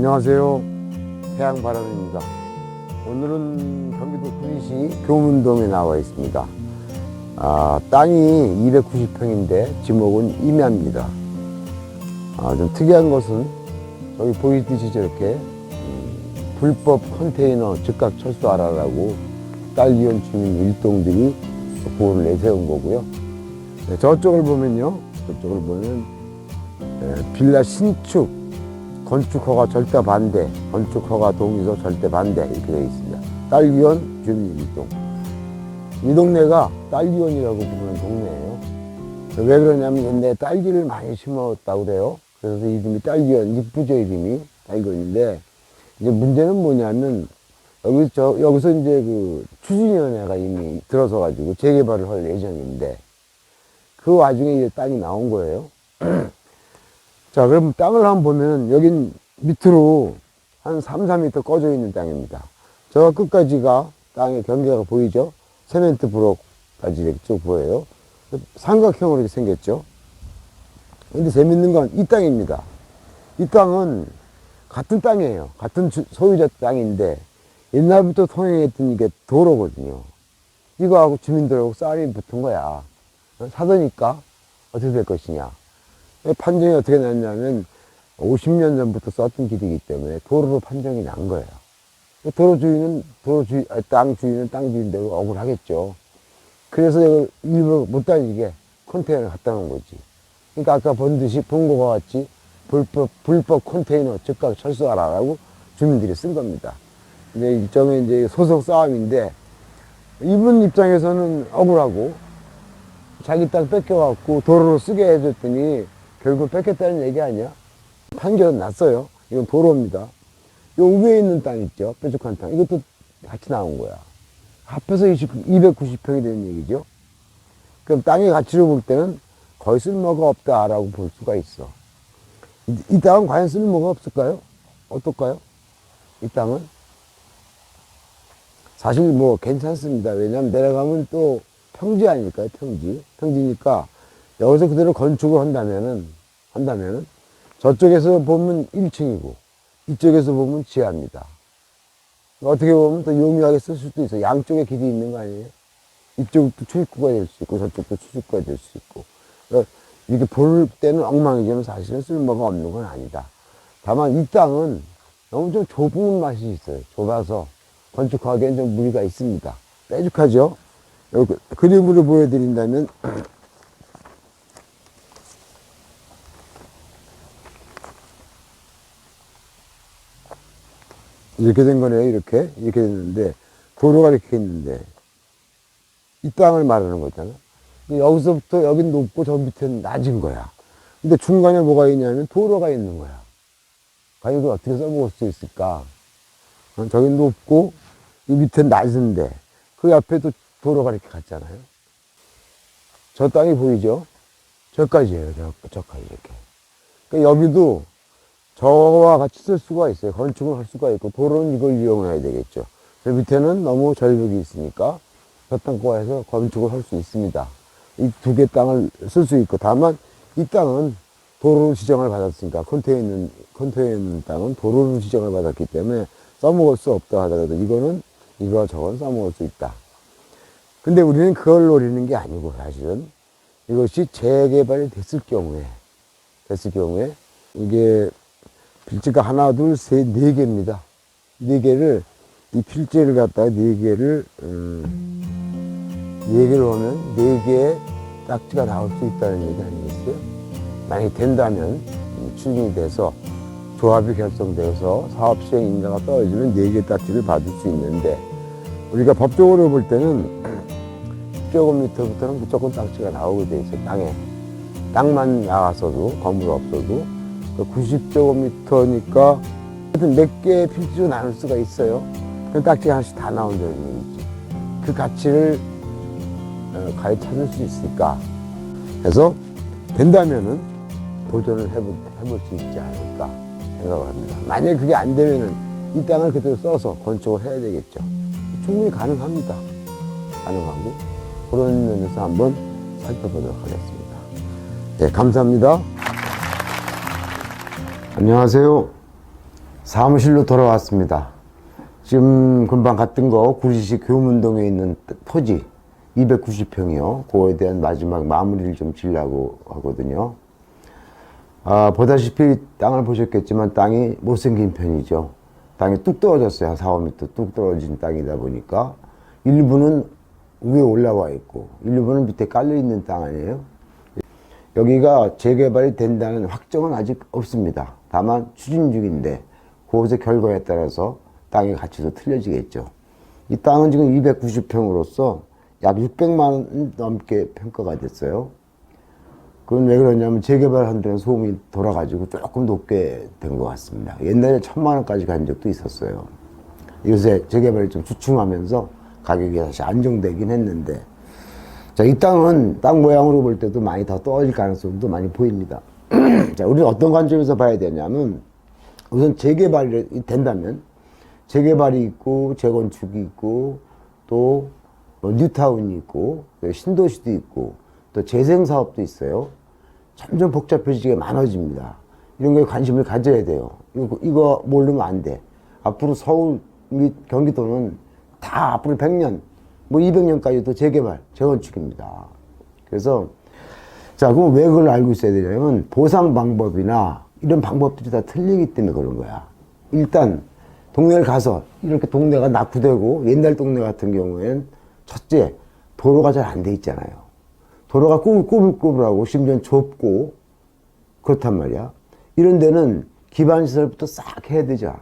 안녕하세요. 태양바람입니다. 오늘은 경기도 구리시 교문동에 나와 있습니다. 땅이 290평인데 지목은 임야입니다. 좀 특이한 것은 저기 보이듯이 저렇게 불법 컨테이너 즉각 철수하라라고 딸기원 주민 일동들이 보호를 내세운 거고요. 네, 저쪽을 보면 빌라 신축 건축 허가 절대 반대, 건축 허가 동의서 절대 반대 이렇게 되어 있습니다. 딸기원 주민 일동. 이 동네가 딸기원이라고 부르는 동네예요. 왜 그러냐면 옛날에 딸기를 많이 심었다고 그래요. 그래서 이름이 딸기원, 이쁘죠 이름이 딸기원인데, 이제 문제는 뭐냐면 여기서 이제 그 추진위원회가 이미 들어서 가지고 재개발을 할 예정인데 그 와중에 이제 땅이 나온 거예요. 자, 그럼 땅을 한번 보면 여긴 밑으로 한 3, 4m 꺼져 있는 땅입니다. 저 끝까지가 땅의 경계가 보이죠? 세멘트 브록까지 이렇게 쭉 보여요. 삼각형으로 이렇게 생겼죠? 근데 재밌는 건 이 땅입니다. 이 땅은 같은 땅이에요. 같은 소유자 땅인데 옛날부터 통행했던 이게 도로거든요. 이거하고 주민들하고 싸움이 붙은 거야. 사더니까 어떻게 될 것이냐. 판정이 어떻게 났냐면 50년 전부터 썼던 길이기 때문에 도로로 판정이 난 거예요. 땅 주인은 땅 주인대로 억울하겠죠. 그래서 이걸 일부러 못 다니게 컨테이너를 갖다 놓은 거지. 그러니까 아까 본 거와 같이 불법 컨테이너 즉각 철수하라라고 주민들이 쓴 겁니다. 근데 일종의 이제 소속 싸움인데 이분 입장에서는 억울하고 자기 땅 뺏겨갖고 도로로 쓰게 해줬더니 결국 뺏겼다는 얘기 아니야? 판결은 났어요. 이건 도로입니다. 요 위에 있는 땅 있죠? 뾰족한 땅. 이것도 같이 나온 거야. 합해서 290평이 되는 얘기죠. 그럼 땅의 가치로 볼 때는 거의 쓸모가 없다라고 볼 수가 있어. 이 땅은 과연 쓸모가 없을까요? 어떨까요? 이 땅은? 사실 뭐 괜찮습니다. 왜냐하면 내려가면 또 평지 아닐까요? 평지니까 여기서 그대로 건축을 한다면은 저쪽에서 보면 1층이고 이쪽에서 보면 지하입니다. 어떻게 보면 더 용이하게 쓸 수도 있어요. 양쪽에 길이 있는 거 아니에요? 이쪽도 출입구가 될 수 있고 저쪽도 출입구가 될 수 있고. 이렇게 볼 때는 엉망이지만 사실은 쓸모가 없는 건 아니다. 다만 이 땅은 너무 좀 좁은 맛이 있어요. 좁아서 건축하기엔 좀 무리가 있습니다. 빼죽하죠? 그림으로 보여드린다면 이렇게 된 거네요. 이렇게 됐는데 도로가 이렇게 있는데 이 땅을 말하는 거잖아. 여기서부터 여긴 높고 저 밑에는 낮은 거야. 근데 중간에 뭐가 있냐면 도로가 있는 거야. 과연 이걸 어떻게 써먹을 수 있을까? 저긴 높고 이 밑에는 낮은데 그 옆에도 도로가 이렇게 갔잖아요. 저 땅이 보이죠? 저까지예요. 저까지 이렇게. 그러니까 여기도 저와 같이 쓸 수가 있어요. 건축을 할 수가 있고 도로는 이걸 이용해야 되겠죠. 저 밑에는 너무 절벽이 있으니까 저 땅과에서 건축을 할 수 있습니다. 이 두 개 땅을 쓸 수 있고, 다만 이 땅은 도로 지정을 받았으니까 컨테이너 있는 땅은 도로 지정을 받았기 때문에 써먹을 수 없다 하더라도 이거는 이거 저건 써먹을 수 있다. 근데 우리는 그걸 노리는 게 아니고 사실은 이것이 재개발이 됐을 경우에 이게 필지가 하나, 둘, 셋, 네 개입니다. 네 개를 이 필지를 갖다가 네 개를 하면 네 개의 딱지가 나올 수 있다는 얘기 아니겠어요? 만약에 된다면 추진이 돼서 조합이 결성돼서 사업 시행 인가가 떨어지면 네 개의 딱지를 받을 수 있는데 우리가 법적으로 볼 때는 10제곱미터부터는 무조건 딱지가 나오게 돼 있어요. 땅만 나왔어도 건물 없어도 90제곱미터니까 하여튼 몇 개의 필지로 나눌 수가 있어요. 그 딱지가 하나씩 다 나온다는 얘기죠. 그 가치를 과연 찾을 수 있을까? 해서 된다면은 도전을 해볼 수 있지 않을까 생각을 합니다. 만약에 그게 안 되면은 이 땅을 그대로 써서 건축을 해야 되겠죠. 충분히 가능합니다. 가능하고 그런 면에서 한번 살펴보도록 하겠습니다. 네, 감사합니다. 안녕하세요. 사무실로 돌아왔습니다. 지금 금방 갔던 거 구리시 교문동에 있는 토지 290평이요. 그거에 대한 마지막 마무리를 좀 지으려고 하거든요. 보다시피 땅을 보셨겠지만 땅이 못생긴 편이죠. 땅이 뚝 떨어졌어요. 한 4, 5m 뚝 떨어진 땅이다 보니까 일부는 위에 올라와 있고 일부는 밑에 깔려 있는 땅 아니에요. 여기가 재개발이 된다는 확정은 아직 없습니다. 다만 추진 중인데 그것의 결과에 따라서 땅의 가치도 틀려지겠죠. 이 땅은 지금 290평으로서 약 600만 원 넘게 평가가 됐어요. 그건 왜 그러냐면 재개발한 데는 소음이 돌아가지고 조금 높게 된 것 같습니다. 옛날에 1000만 원까지 간 적도 있었어요. 요새 재개발이 좀 주춤하면서 가격이 다시 안정되긴 했는데, 자, 이 땅은 땅 모양으로 볼 때도 많이 더 떨어질 가능성도 많이 보입니다. 자, 우리는 어떤 관점에서 봐야 되냐면, 우선 재개발이 된다면, 재개발이 있고, 재건축이 있고, 또 뉴타운이 있고, 신도시도 있고, 또 재생사업도 있어요. 점점 복잡해지게 많아집니다. 이런 거에 관심을 가져야 돼요. 이거 모르면 안 돼. 앞으로 서울 및 경기도는 다 앞으로 100년, 뭐 200년까지도 재개발, 재건축입니다. 그래서, 자, 그럼 왜 그걸 알고 있어야 되냐면, 보상 방법이나 이런 방법들이 다 틀리기 때문에 그런 거야. 일단, 동네를 가서, 이렇게 동네가 낙후되고, 옛날 동네 같은 경우엔, 첫째, 도로가 잘 안 돼 있잖아요. 도로가 꾸불꾸불하고, 심지어 좁고, 그렇단 말이야. 이런 데는 기반시설부터 싹 해야 되죠.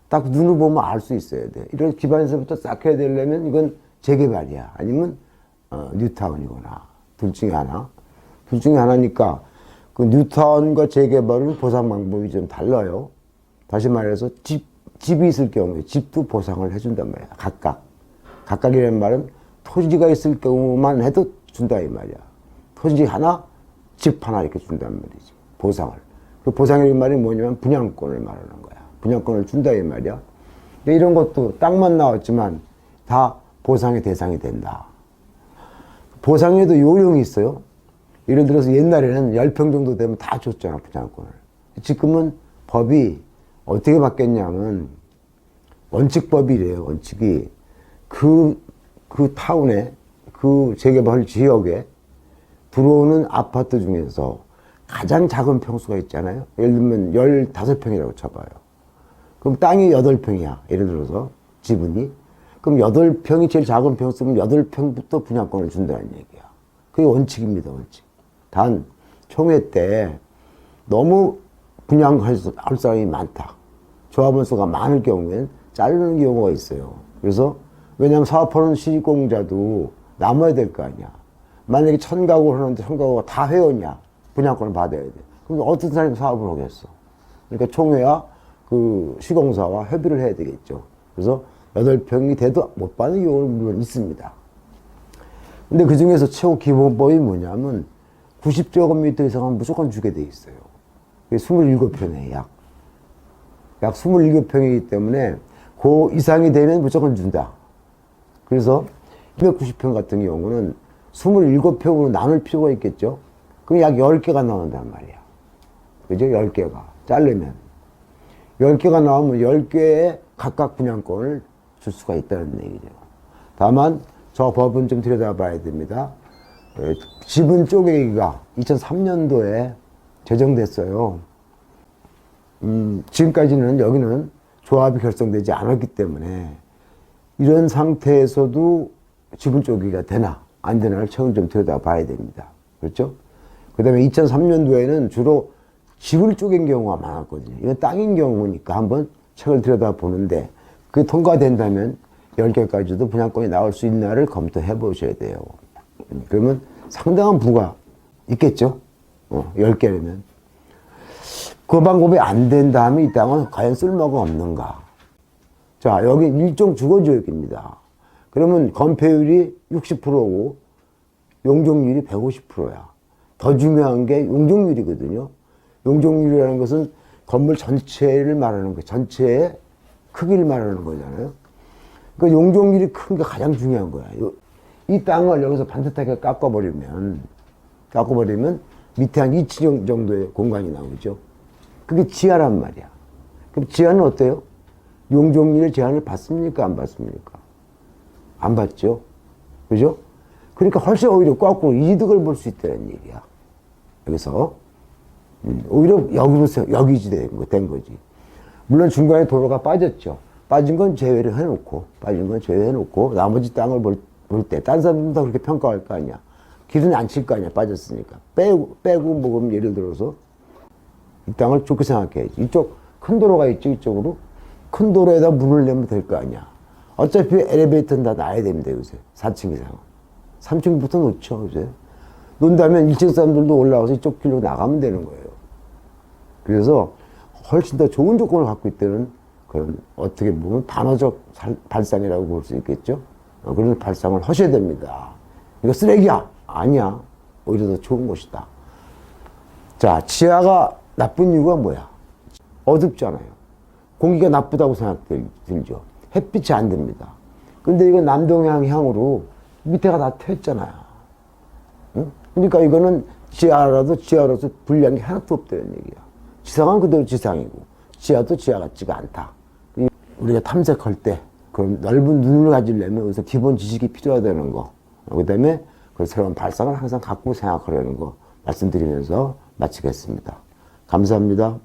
딱 눈을 보면 알 수 있어야 돼. 이런 기반시설부터 싹 해야 되려면 이건 재개발이야. 아니면 뉴타운이거나 둘 중에 하나. 둘 중에 하나니까 그 뉴타운과 재개발은 보상 방법이 좀 달라요. 다시 말해서 집이 있을 경우에 집도 보상을 해준단 말이야. 각각이라는 말은 토지가 있을 경우만 해도 준다 이 말이야. 토지 하나, 집 하나 이렇게 준단 말이지. 보상을. 그 보상이라는 말이 뭐냐면 분양권을 말하는 거야. 분양권을 준다 이 말이야. 근데 이런 것도 땅만 나왔지만 다 보상의 대상이 된다. 보상에도 요령이 있어요. 예를 들어서 옛날에는 10평 정도 되면 다 줬잖아, 분양권을. 지금은 법이 어떻게 바뀌었냐면 원칙법이래요, 원칙이. 그 타운에, 그 재개발 지역에 들어오는 아파트 중에서 가장 작은 평수가 있잖아요. 예를 들면 15평이라고 쳐봐요. 그럼 땅이 8평이야. 예를 들어서 지분이. 그럼 8평이 제일 작은 평수면 8평부터 분양권을 준다는 얘기야. 그게 원칙입니다, 원칙. 단, 총회 때 너무 분양할 사람이 많다. 조합원 수가 많을 경우엔 자르는 경우가 있어요. 그래서, 왜냐면 사업하는 시공자도 남아야 될 거 아니야. 만약에 1000가구를 하는데 1000가구가 다 회원이야. 분양권을 받아야 돼. 그럼 어떤 사람이 사업을 하겠어. 그러니까 총회와 그 시공사와 협의를 해야 되겠죠. 그래서 8평이 돼도 못 받는 경우는 물론 있습니다. 근데 그 중에서 최고 기본법이 뭐냐면 90제곱미터 이상은 무조건 주게 돼 있어요. 그게 27평에 약 27평이기 때문에 그 이상이 되면 무조건 준다. 그래서 290평 같은 경우는 27평으로 나눌 필요가 있겠죠. 그럼 약 10개가 나온단 말이야. 그죠? 10개가. 자르면. 10개가 나오면 10개의 각각 분양권을 줄 수가 있다는 얘기죠. 다만, 저 법은 좀 들여다봐야 됩니다. 지분 쪼개기가 2003년도에 제정됐어요. 지금까지는 여기는 조합이 결성되지 않았기 때문에 이런 상태에서도 지분 쪼개기가 되나 안 되나를 최근 좀 들여다봐야 됩니다. 그렇죠? 그 다음에 2003년도에는 주로 집을 쪼갠 경우가 많았거든요. 이건 땅인 경우니까 한번 책을 들여다보는데 그게 통과된다면 10개까지도 분양권이 나올 수 있나를 검토해 보셔야 돼요. 그러면 상당한 부가 있겠죠? 10개라면. 그 방법이 안 된다면 이 땅은 과연 쓸모가 없는가? 자, 여기 일종 주거지역입니다. 그러면 건폐율이 60%고 용적률이 150%야. 더 중요한 게 용적률이거든요. 용적률이라는 것은 건물 전체를 말하는 거예요. 전체의 크기를 말하는 거잖아요. 그러니까 용적률이 큰 게 가장 중요한 거야. 이 땅을 여기서 반듯하게 깎아버리면 밑에 한 2층 정도의 공간이 나오죠. 그게 지하란 말이야. 그럼 지하는 어때요? 용적률의 제한을 받습니까? 안 받습니까? 안 받죠. 그죠? 그러니까 훨씬 오히려 거꾸로 이득을 볼 수 있다는 얘기야. 여기서. 오히려 여기로서 여기지 된 거지. 물론 중간에 도로가 빠졌죠. 빠진 건 제외를 해놓고, 나머지 땅을 볼 때, 딴 사람들도 다 그렇게 평가할 거 아니야. 길은 안 칠 거 아니야. 빠졌으니까. 빼고 먹으면 예를 들어서 이 땅을 좋게 생각해야지. 이쪽 큰 도로가 있죠. 이쪽으로. 큰 도로에다 문을 내면 될 거 아니야. 어차피 엘리베이터는 다 놔야 됩니다. 요새. 4층 이상은. 3층부터 놓죠. 요새. 논다면 1층 사람들도 올라와서 이쪽 길로 나가면 되는 거예요. 그래서 훨씬 더 좋은 조건을 갖고 있다는 그런 어떻게 보면 반어적 발상이라고 볼 수 있겠죠. 그런 발상을 하셔야 됩니다. 이거 쓰레기야? 아니야. 오히려 더 좋은 곳이다. 자, 지하가 나쁜 이유가 뭐야? 어둡잖아요. 공기가 나쁘다고 생각들죠. 햇빛이 안 듭니다. 근데 이거 남동향으로 밑에가 다 트였잖아요. 응? 그러니까 이거는 지하로서 불리한 게 하나도 없다는 얘기야. 지상은 그대로 지상이고, 지하도 지하 같지가 않다. 우리가 탐색할 때, 그런 넓은 눈을 가지려면 여기서 기본 지식이 필요하다는 거. 그 다음에 그 새로운 발상을 항상 갖고 생각하려는 거 말씀드리면서 마치겠습니다. 감사합니다.